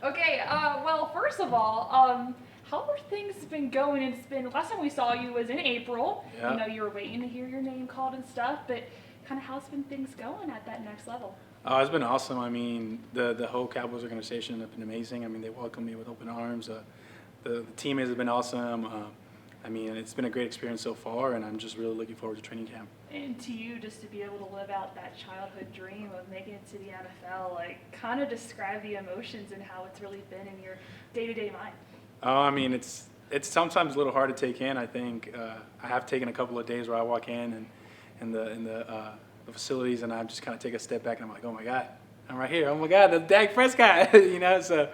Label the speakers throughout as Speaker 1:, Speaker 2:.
Speaker 1: Okay, well, first of all, how are things been going? It's been, last time we saw you was in April. You
Speaker 2: Yeah.
Speaker 1: know, you were waiting to hear your name called and stuff, but kind of how's been things going at that next level?
Speaker 2: Oh, it's been awesome. I mean, the whole Cowboys organization has been amazing. I mean, they welcomed me with open arms. The teammates have been awesome. I mean, it's been a great experience so far, and I'm just really looking forward to training camp.
Speaker 1: And to you, just to be able to live out that childhood dream of making it to the NFL, like, kind of describe the emotions and how it's really been in your day-to-day mind.
Speaker 2: Oh, I mean, it's sometimes a little hard to take in. I think I have taken a couple of days where I walk in and the facilities, and I just kind of take a step back, and I'm like, oh my God, I'm right here. Oh my God, that's Dak Prescott. So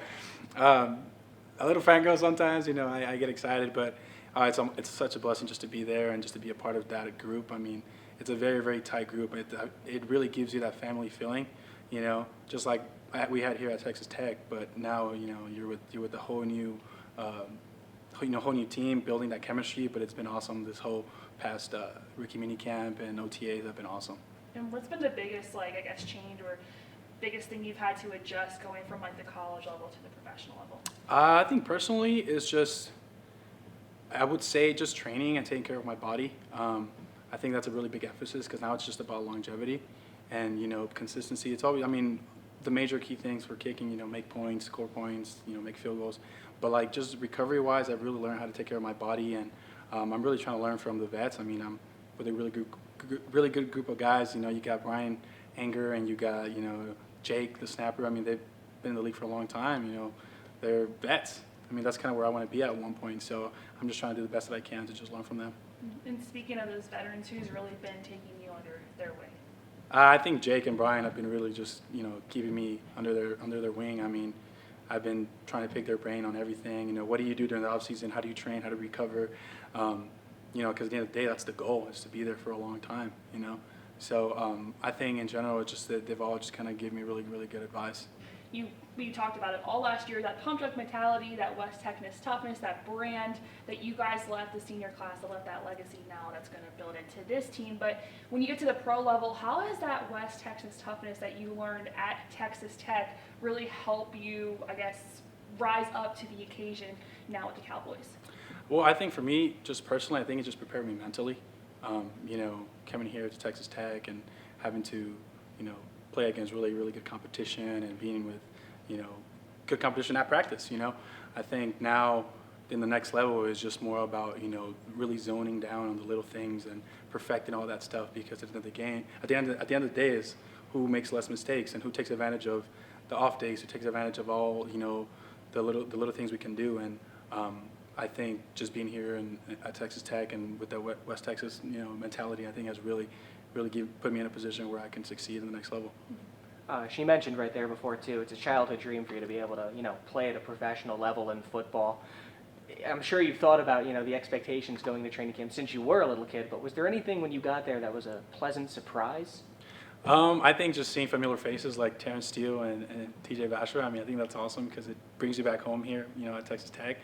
Speaker 2: um, a little fangirl sometimes. I get excited, but it's such a blessing just to be there and just to be a part of that group. I mean, it's a very, very tight group. It really gives you that family feeling, just like we had here at Texas Tech. But now, you're with the whole new, whole new team, building that chemistry. But it's been awesome. This whole past rookie mini camp and OTAs have been awesome.
Speaker 1: And what's been the biggest, like, I guess, change or biggest thing you've had to adjust going from, like, the college level to the professional level?
Speaker 2: I think personally, it's just I would say just training and taking care of my body. I think that's a really big emphasis because now it's just about longevity and consistency. It's always, I mean, the major key things for kicking, make points, score points, make field goals. But like just recovery wise, I've really learned how to take care of my body, and I'm really trying to learn from the vets. I mean, I'm with a really good group of guys. You got Brian Anger and you got Jake the snapper. I mean, they've been in the league for a long time. They're vets. I mean, that's kind of where I want to be at one point. So I'm just trying to do the best that I can to just learn from them.
Speaker 1: And speaking of those veterans, who's really been taking you under their wing?
Speaker 2: I think Jake and Brian have been really just keeping me under their wing. I mean, I've been trying to pick their brain on everything. What do you do during the off season? How do you train? How to recover? Because at the end of the day, that's the goal, is to be there for a long time. So I think in general, it's just that they've all just kind of given me really, really good advice.
Speaker 1: We talked about it all last year, that pump truck mentality, that West Texas toughness, that brand that you guys left the senior class, that left that legacy now that's going to build into this team. But when you get to the pro level, how has that West Texas toughness that you learned at Texas Tech really help you, I guess, rise up to the occasion now with the Cowboys?
Speaker 2: Well, I think for me, just personally, I think it just prepared me mentally. Coming here to Texas Tech and having to, play against really, really good competition and being with, good competition at practice. I think now in the next level is just more about, really zoning down on the little things and perfecting all that stuff, because at the end of the game, at the end of the day is who makes less mistakes and who takes advantage of the off days, who takes advantage of all, the little things we can do. And I think just being here at Texas Tech and with that West Texas, mentality, I think has really put me in a position where I can succeed in the next level.
Speaker 3: She mentioned right there before too, it's a childhood dream for you to be able to, play at a professional level in football. I'm sure you've thought about, the expectations going to training camp since you were a little kid, but was there anything when you got there that was a pleasant surprise?
Speaker 2: I think just seeing familiar faces like Terrence Steele and TJ Vasher, I mean, I think that's awesome because it brings you back home here, at Texas Tech.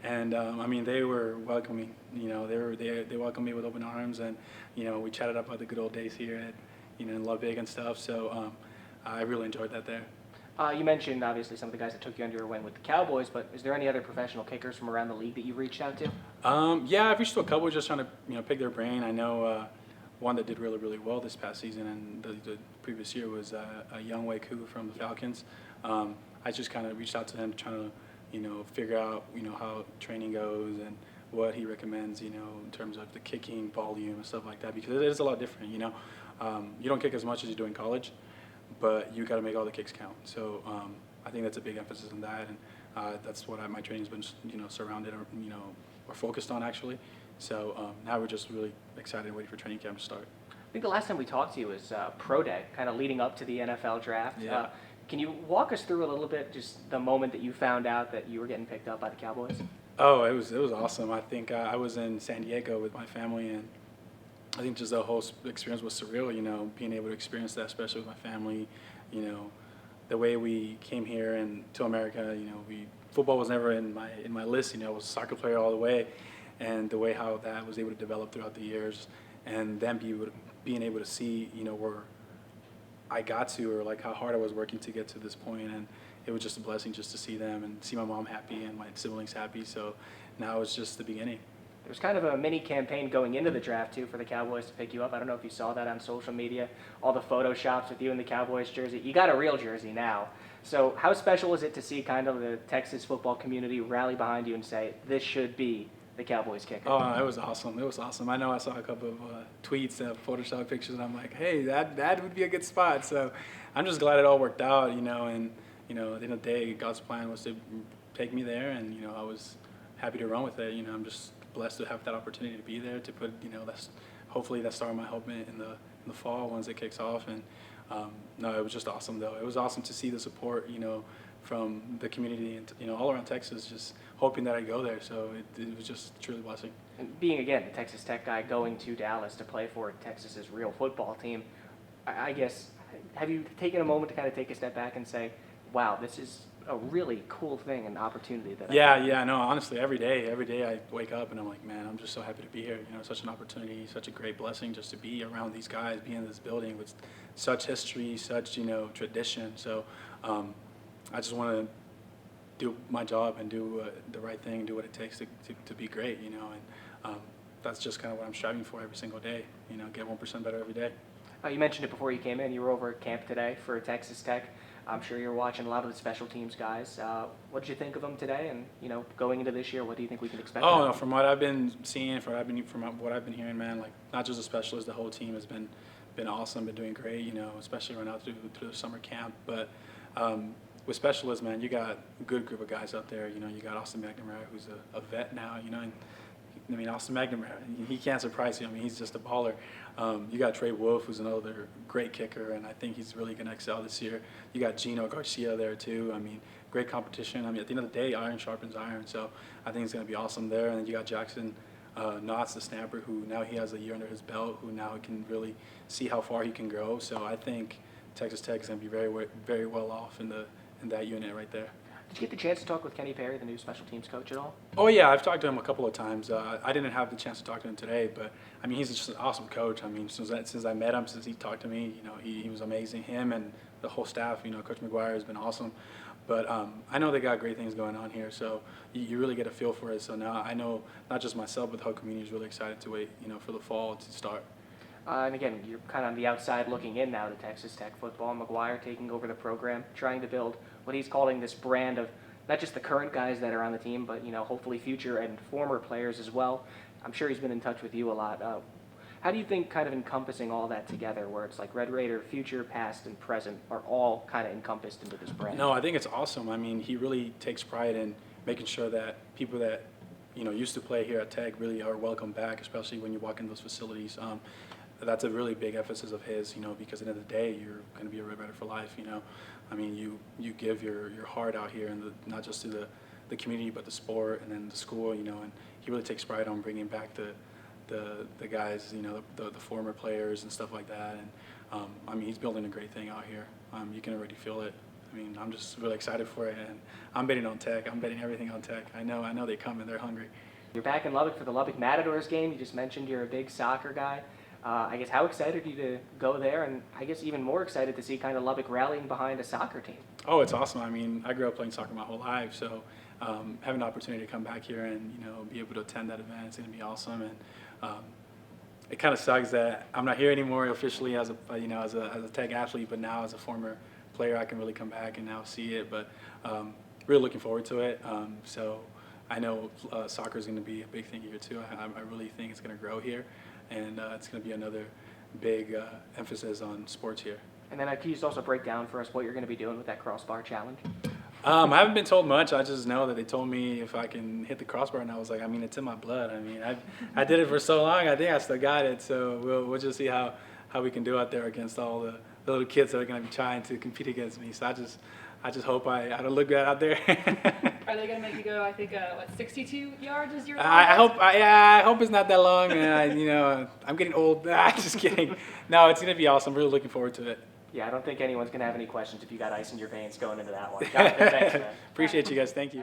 Speaker 2: And I mean, they were welcoming. They welcomed me with open arms, and we chatted up about the good old days here at in Lubbock and stuff. So I really enjoyed that there.
Speaker 3: You mentioned obviously some of the guys that took you under your wing with the Cowboys, but is there any other professional kickers from around the league that you've reached out to?
Speaker 2: Yeah, I've reached out to a couple just trying to pick their brain. I know one that did really, really well this past season, and the previous year was a young Wei Koo from the Falcons. I just kind of reached out to him trying to figure out, how training goes and what he recommends, in terms of the kicking volume and stuff like that, because it is a lot different, You don't kick as much as you do in college, but you got to make all the kicks count. So I think that's a big emphasis on that, and that's what my training's been, surrounded, or focused on actually. So now we're just really excited and waiting for training camp to start.
Speaker 3: I think the last time we talked to you was Pro Day, kind of leading up to the NFL draft.
Speaker 2: Yeah.
Speaker 3: Can you walk us through a little bit, just the moment that you found out that you were getting picked up by the Cowboys?
Speaker 2: Oh, it was awesome. I think I was in San Diego with my family, and I think just the whole experience was surreal. Being able to experience that, especially with my family. The way we came here and to America. Football was never in my list. I was a soccer player all the way, and the way how that was able to develop throughout the years, and then being able to see where I got to, or like how hard I was working to get to this point, and it was just a blessing just to see them and see my mom happy and my siblings happy. So now it's just the beginning.
Speaker 3: There was kind of a mini campaign going into the draft, too, for the Cowboys to pick you up. I don't know if you saw that on social media, all the photoshops with you in the Cowboys jersey. You got a real jersey now. So how special is it to see kind of the Texas football community rally behind you and say, this should be the Cowboys kicker?
Speaker 2: Oh, it was awesome. It was awesome. I know I saw a couple of tweets, Photoshop pictures, and I'm like, hey, that would be a good spot. So I'm just glad it all worked out, and, at the end of the day, God's plan was to take me there, and, I was happy to run with it. I'm just blessed to have that opportunity to be there, to put, hopefully that star might help me in the fall once it kicks off. And no, it was just awesome, though. It was awesome to see the support, from the community and, all around Texas, just hoping that I go there. So it was just truly a blessing.
Speaker 3: And being, again, a Texas Tech guy going to Dallas to play for Texas's real football team, I guess, have you taken a moment to kind of take a step back and say, wow, this is a really cool thing and opportunity that
Speaker 2: Yeah, no, honestly, every day I wake up and I'm like, man, I'm just so happy to be here. Such an opportunity, such a great blessing just to be around these guys, be in this building with such history, such, tradition. So I just want to do my job and do the right thing, do what it takes to be great, and that's just kind of what I'm striving for every single day, get 1% better every day.
Speaker 3: You mentioned it before you came in. You were over at camp today for Texas Tech. I'm sure you're watching a lot of the special teams guys. What did you think of them today? And going into this year, what do you think we can expect?
Speaker 2: Oh, no, from what I've been seeing, from what I've been hearing, man, like not just the specialists, the whole team has been awesome, been doing great. Especially right now through the summer camp. But with specialists, man, you got a good group of guys out there. You got Austin McNamara, who's a vet now. And Austin McNamara, he can't surprise you. He's just a baller. You got Trey Wolf, who's another great kicker, and I think he's really going to excel this year. You got Gino Garcia there, too. Great competition. At the end of the day, iron sharpens iron, so I think it's going to be awesome there. And then you got Jackson Knotts, the snapper, who now he has a year under his belt, who now can really see how far he can grow. So I think Texas Tech is going to be very, very well off in that unit right there.
Speaker 3: Did you get the chance to talk with Kenny Perry, the new special teams coach, at all?
Speaker 2: Oh, yeah, I've talked to him a couple of times. I didn't have the chance to talk to him today, but, he's just an awesome coach. Since I met him, since he talked to me, he was amazing. Him and the whole staff, Coach McGuire has been awesome. But I know they got great things going on here, so you really get a feel for it. So now I know not just myself, but the whole community is really excited to wait, for the fall to start.
Speaker 3: And again, you're kind of on the outside looking in now to Texas Tech football. McGuire taking over the program, trying to build what he's calling this brand of not just the current guys that are on the team, but hopefully future and former players as well. I'm sure he's been in touch with you a lot. How do you think kind of encompassing all that together, where it's like Red Raider, future, past, and present are all kind of encompassed into this brand?
Speaker 2: No, I think it's awesome. He really takes pride in making sure that people that used to play here at Tech really are welcome back, especially when you walk in those facilities. That's a really big emphasis of his, because at the end of the day, you're going to be a Red Raider for life, you give your heart out here, and not just to the community, but the sport and then the school, and he really takes pride on bringing back the guys, the former players and stuff like that. And he's building a great thing out here. You can already feel it. I'm just really excited for it, and I'm betting on Tech. I'm betting everything on Tech. I know they come and they're hungry.
Speaker 3: You're back in Lubbock for the Lubbock Matadors game. You just mentioned you're a big soccer guy. I guess how excited are you to go there, and I guess even more excited to see kind of Lubbock rallying behind a soccer team?
Speaker 2: Oh, it's awesome. I grew up playing soccer my whole life, so having the opportunity to come back here and be able to attend that event is going to be awesome. And it kind of sucks that I'm not here anymore officially as a Tech athlete, but now as a former player, I can really come back and now see it. But really looking forward to it. So I know soccer is going to be a big thing here too. I really think it's going to grow here. And it's going to be another big emphasis on sports here.
Speaker 3: And then can you just also break down for us what you're going to be doing with that crossbar challenge?
Speaker 2: I haven't been told much. I just know that they told me if I can hit the crossbar, and I was like, it's in my blood. I did it for so long. I think I still got it. So we'll just see how we can do out there against all the little kids that are going to be trying to compete against me. So I just hope I don't look bad out there.
Speaker 1: Are they going to make you go, 62 yards is your
Speaker 2: I hope it's not that long. And I'm getting old. Just kidding. No, it's going to be awesome. Really looking forward to it.
Speaker 3: Yeah, I don't think anyone's going to have any questions if you got ice in your veins going into that one. Jonathan, thanks, man.
Speaker 2: Appreciate you guys. Thank you.